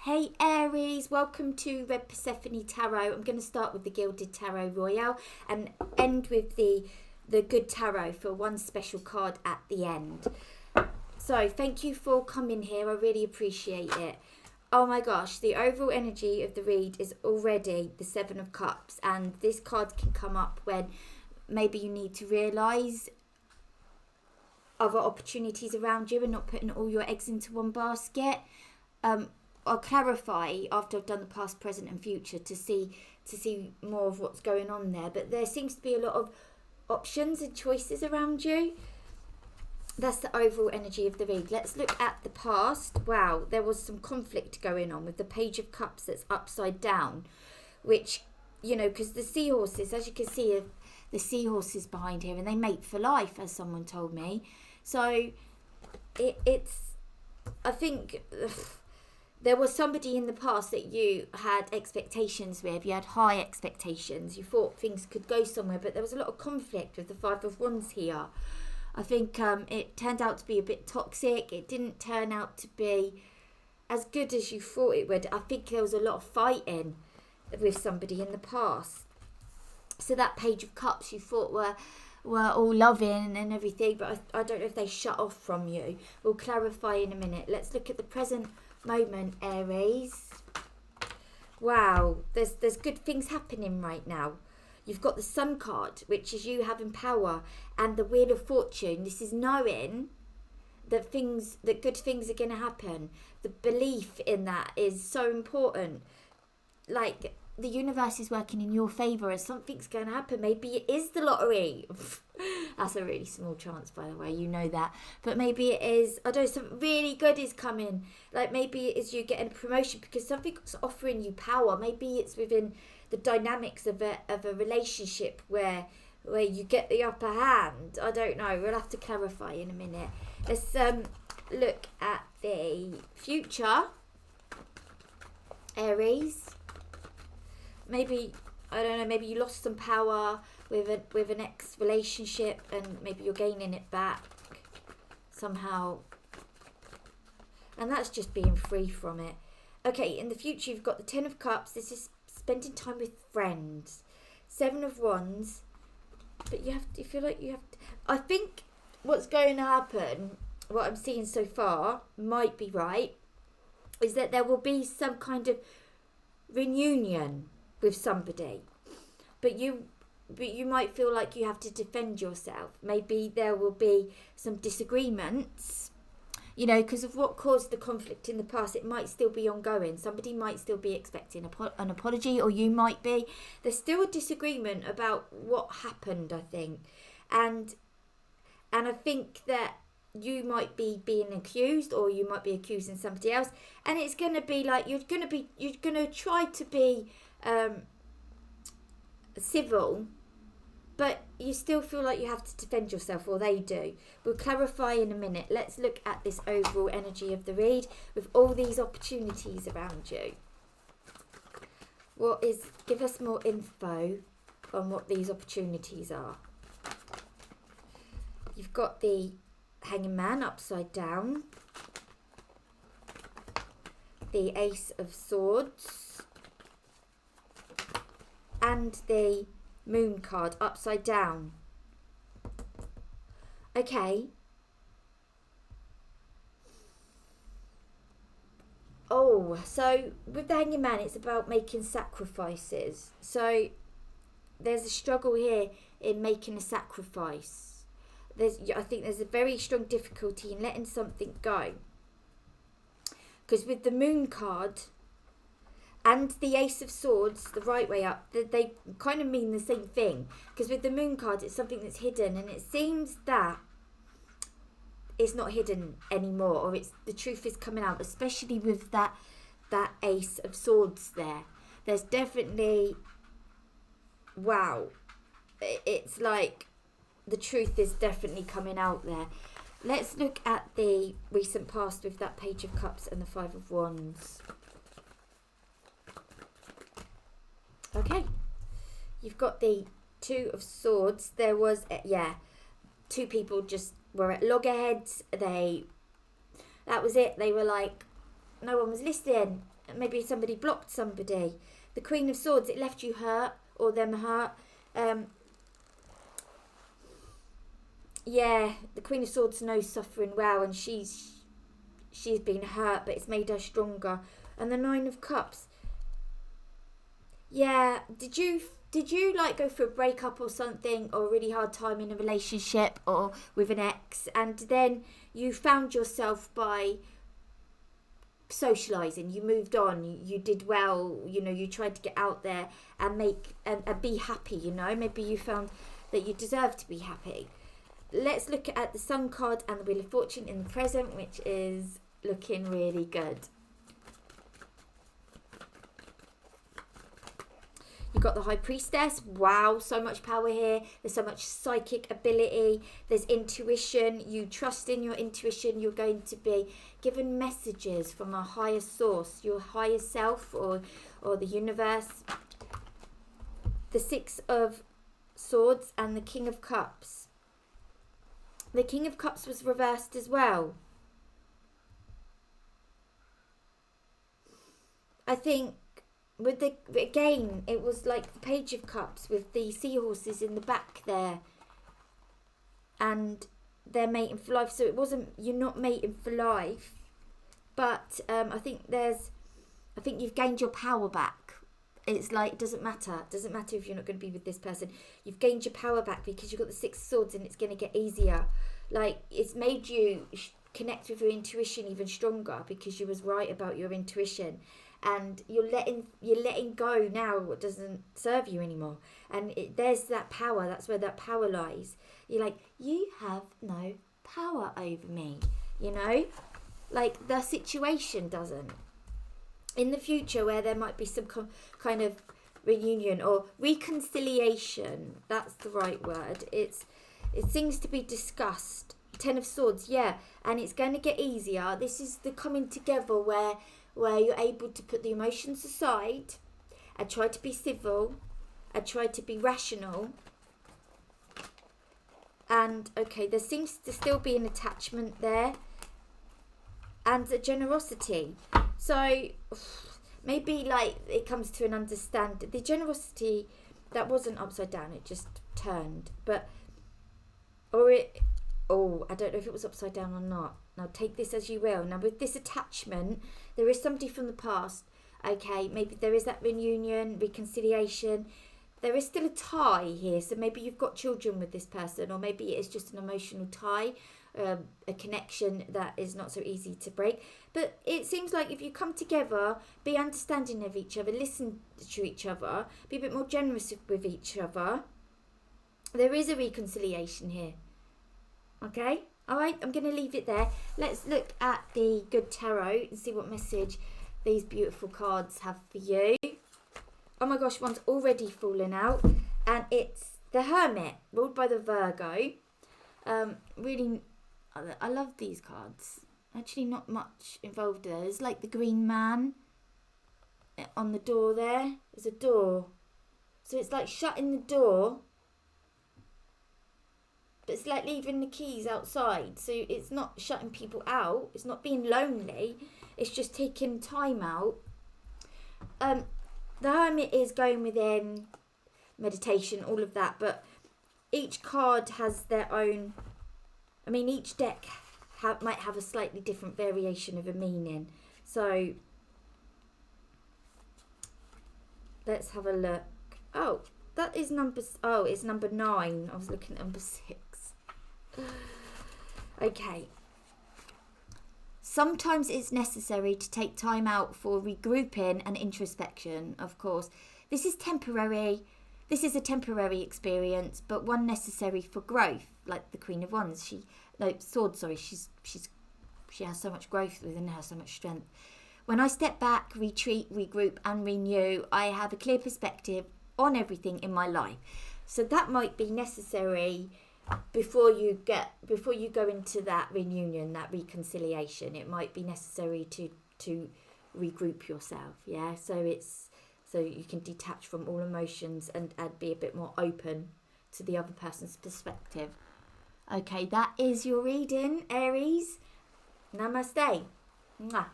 Hey Aries, welcome to Red Persephone Tarot. I'm going to start with the Gilded Tarot Royale and end with the Good Tarot for one special card at the end. So thank you for coming here, I really appreciate it. Oh my gosh, the overall energy of the read is already the Seven of Cups, and this card can come up when maybe you need to realise other opportunities around you and not putting all your eggs into one basket. I'll clarify after I've done the past, present and future to see more of what's going on there. But there seems to be a lot of options and choices around you. That's the overall energy of the read. Let's look at the past. Wow, there was some conflict going on with the Page of Cups that's upside down. Which, you know, because the seahorses, as you can see, the seahorses behind here, and they mate for life, as someone told me. So it's, I think... there was somebody in the past that you had expectations with. You had high expectations. You thought things could go somewhere, but there was a lot of conflict with the Five of Wands here. I think it turned out to be a bit toxic. It didn't turn out to be as good as you thought it would. I think there was a lot of fighting with somebody in the past. So that Page of Cups you thought were all loving and everything, but I don't know if they shut off from you. We'll clarify in a minute. Let's look at the present moment, Aries. Wow, there's good things happening right now. You've got the Sun card, which is you having power, and the Wheel of Fortune. This is knowing that good things are going to happen. The belief in that is so important. Like, the universe is working in your favour and something's going to happen. Maybe it is the lottery. That's a really small chance, by the way, you know that. But maybe it is, I don't know, something really good is coming. Like, maybe it is you getting a promotion because something's offering you power. Maybe it's within the dynamics of a relationship where you get the upper hand. I don't know. We'll have to clarify in a minute. Let's look at the future, Aries. Maybe, I don't know, maybe you lost some power with an ex relationship and maybe you're gaining it back somehow. And that's just being free from it. Okay, in the future you've got the Ten of Cups. This is spending time with friends. Seven of Wands. But you feel like you have to, I think what's going to happen, what I'm seeing so far, might be right, is that there will be some kind of reunion with somebody, but you might feel like you have to defend yourself. Maybe there will be some disagreements, you know, because of what caused the conflict in the past. It might still be ongoing. Somebody might still be expecting an apology, or you might be. There's still a disagreement about what happened, I think, and I think that you might be being accused, or you might be accusing somebody else, and it's going to be like you're going to try to be civil, but you still feel like you have to defend yourself, or they do. We'll clarify in a minute. Let's look at this overall energy of the read with all these opportunities around you. Give us more info on what these opportunities are. You've got the Hanging Man upside down, the Ace of Swords, and the Moon card upside down. Okay. Oh, so with the Hanging Man, it's about making sacrifices. So there's a struggle here in making a sacrifice. I think there's a very strong difficulty in letting something go. Because with the Moon card and the Ace of Swords, the right way up, they kind of mean the same thing. Because with the Moon card, it's something that's hidden, and it seems that it's not hidden anymore, or the truth is coming out, especially with that Ace of Swords there. There's definitely, wow, it's like the truth is definitely coming out there. Let's look at the recent past with that Page of Cups and the Five of Wands. Okay, you've got the Two of Swords. There was, two people just were at loggerheads. That was it. They were like, no one was listening. maybe somebody blocked somebody. The Queen of Swords, it left you hurt or them hurt. Yeah, the Queen of Swords knows suffering well, and she's been hurt, but it's made her stronger. And the Nine of Cups. Yeah, did you like go for a breakup or something, or a really hard time in a relationship or with an ex, and then you found yourself by socializing, you moved on, you did well, you know, you tried to get out there and make and be happy, you know, maybe you found that you deserve to be happy. Let's look at the Sun card and the Wheel of Fortune in the present, which is looking really good. You've got the High Priestess. Wow, so much power here. There's so much psychic ability. There's intuition. You trust in your intuition. You're going to be given messages from a higher source, your higher self, or the universe. The Six of Swords and the King of Cups. The King of Cups was reversed as well. I think with again, it was like the Page of Cups with the seahorses in the back there, and they're mating for life. So it wasn't, you're not mating for life, but I think you've gained your power back. It's like, it doesn't matter if you're not going to be with this person. You've gained your power back because you've got the Six of Swords, and it's going to get easier. Like, it's made you connect with your intuition even stronger, because you was right about your intuition. And you're letting go now what doesn't serve you anymore, and there's that power. That's where that power lies. You're like, you have no power over me, you know, like the situation doesn't. In the future, where there might be some kind of reunion or reconciliation, that's the right word, it seems to be discussed. Ten of Swords, yeah, and it's going to get easier. This is the coming together where you're able to put the emotions aside and try to be civil and try to be rational. And okay, there seems to still be an attachment there and a generosity. So maybe like it comes to an understanding. The generosity, that wasn't upside down, it just turned. I don't know if it was upside down or not. Now take this as you will. Now with this attachment, there is somebody from the past. Okay, maybe there is that reunion, reconciliation. There is still a tie here. So maybe you've got children with this person, or maybe it is just an emotional tie, a connection that is not so easy to break. But it seems like if you come together, be understanding of each other, listen to each other, be a bit more generous with each other, there is a reconciliation here. Okay, all right, I'm going to leave it there. Let's look at the Good Tarot and see what message these beautiful cards have for you. Oh my gosh, one's already fallen out, and it's the Hermit, ruled by the Virgo. Really, I love these cards. Actually, not much involved there. There's like the Green Man on the door there. There's a door. So it's like shutting the door, but it's like leaving the keys outside. So it's not shutting people out. It's not being lonely. It's just taking time out. The Hermit is going within, meditation, all of that. But each card has their own... I mean, each deck might have a slightly different variation of a meaning. So let's have a look. Oh, that is number... Oh, it's number 9. I was looking at number 6. Okay. Sometimes it's necessary to take time out for regrouping and introspection, of course. This is temporary. This is a temporary experience, but one necessary for growth, like the Queen of Wands. She has so much growth within her, so much strength. When I step back, retreat, regroup and renew, I have a clear perspective on everything in my life. So that might be necessary before you go into that reunion, that reconciliation. It might be necessary to regroup yourself, yeah. So you can detach from all emotions and be a bit more open to the other person's perspective. Okay, that is your reading, Aries. Namaste. Mwah.